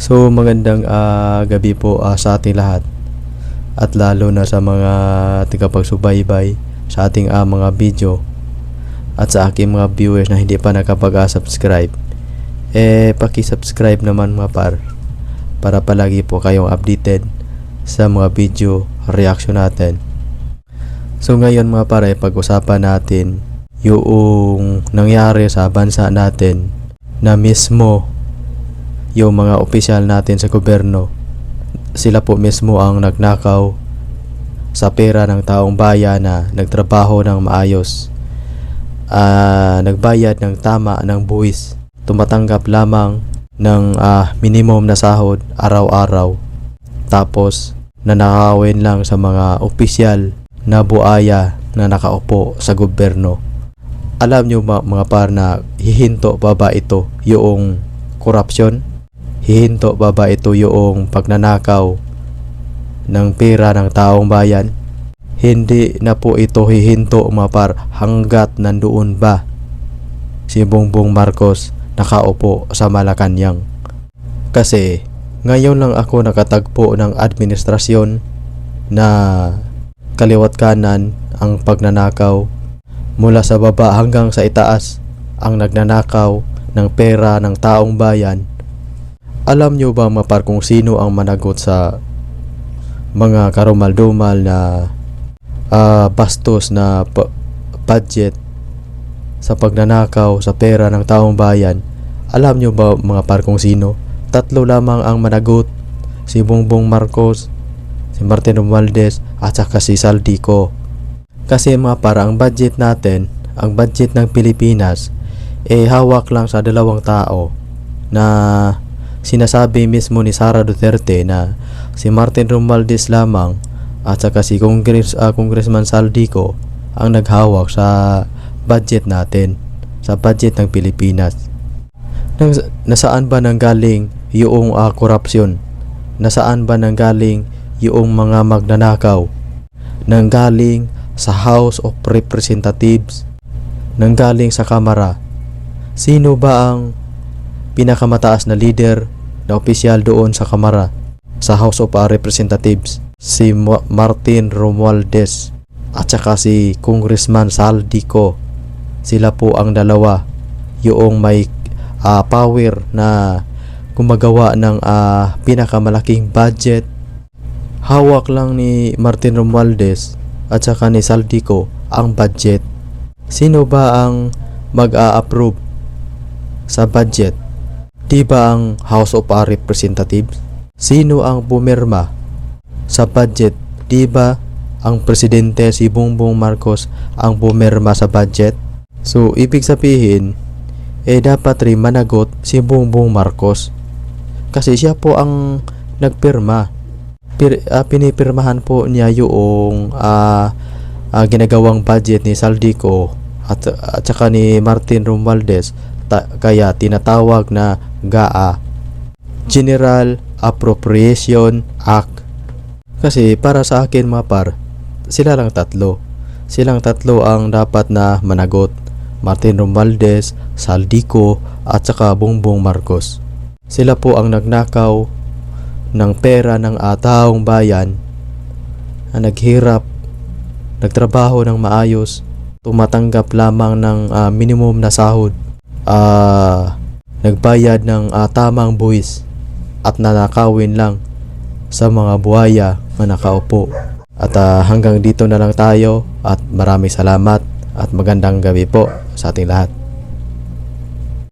So magandang gabi po sa ating lahat at lalo na sa mga tagapagsubaybay sa ating mga video at sa aking mga viewers na hindi pa nakapag-subscribe. Paki-subscribe naman mga par para palagi po kayong updated sa mga video reaction natin. So ngayon mga par, pag-usapan natin yung nangyari sa bansa natin na mismo yung mga opisyal natin sa gobyerno, sila po mismo ang nagnakaw sa pera ng taong bayan na nagtrabaho ng maayos, nagbayad ng tama ng buwis, tumatanggap lamang ng minimum na sahod araw-araw, tapos nanakawin lang sa mga opisyal na buaya na nakaupo sa gobyerno. Alam nyo mga par na hihinto pa ba ito yung korupsyon? Hihinto ba ito yung pagnanakaw ng pera ng taong bayan? Hindi na po ito hihinto mga par hanggat nandoon ba si Bongbong Marcos nakaupo sa Malacanang. Kasi ngayon lang ako nakatagpo ng administrasyon na kaliwat kanan ang pagnanakaw, mula sa baba hanggang sa itaas ang nagnanakaw ng pera ng taong bayan. Alam nyo ba mga par kung sino ang managot sa mga karumal-dumal na bastos na budget sa pagnanakaw sa pera ng taong bayan? Alam nyo ba mga par kung sino? Tatlo lamang ang managot: si Bongbong Marcos, si Martin Romualdez at saka si Saldico. Kasi mga par, ang budget natin, ang budget ng Pilipinas hawak lang sa dalawang tao na sinasabi mismo ni Sara Duterte na si Martin Romualdez lamang at saka si Congressman Saldico ang naghawak sa budget natin, sa budget ng Pilipinas. Nasaan ba nanggaling yung korupsyon? Nasaan ba nanggaling yung mga magnanakaw? Nanggaling sa House of Representatives, nanggaling sa Kamara. Sino ba ang pinakamataas na leader na opisyal doon sa Kamara, sa House of Representatives? Si Martin Romualdez at saka si Congressman Saldico. Sila po ang dalawa yung may power na gumagawa ng pinakamalaking budget. Hawak lang ni Martin Romualdez at saka ni Saldico ang budget. Sino ba ang mag-a-approve sa budget? Di ba ang House of Representatives? Sino ang pumirma sa budget? Di ba ang presidente si Bongbong Marcos ang pumirma sa budget? So ibig sabihin dapat rin managot si Bongbong Marcos kasi siya po ang nagpirma. Pinipirmahan po niya yung ginagawang budget ni Saldico at saka ni Martin Romualdez, kaya tinatawag na GAA, General Appropriation Act. Kasi para sa akin mga par, silang tatlo ang dapat na managot: Martin Romualdez, Saldico at saka Bongbong Marcos. Sila po ang nagnakaw ng pera ng taong bayan na naghirap, nagtrabaho ng maayos, tumatanggap lamang ng minimum na sahod, nagbayad ng tamang buwis at nanakawin lang sa mga buhaya na nakaupo. At hanggang dito na lang tayo at maraming salamat at magandang gabi po sa ating lahat.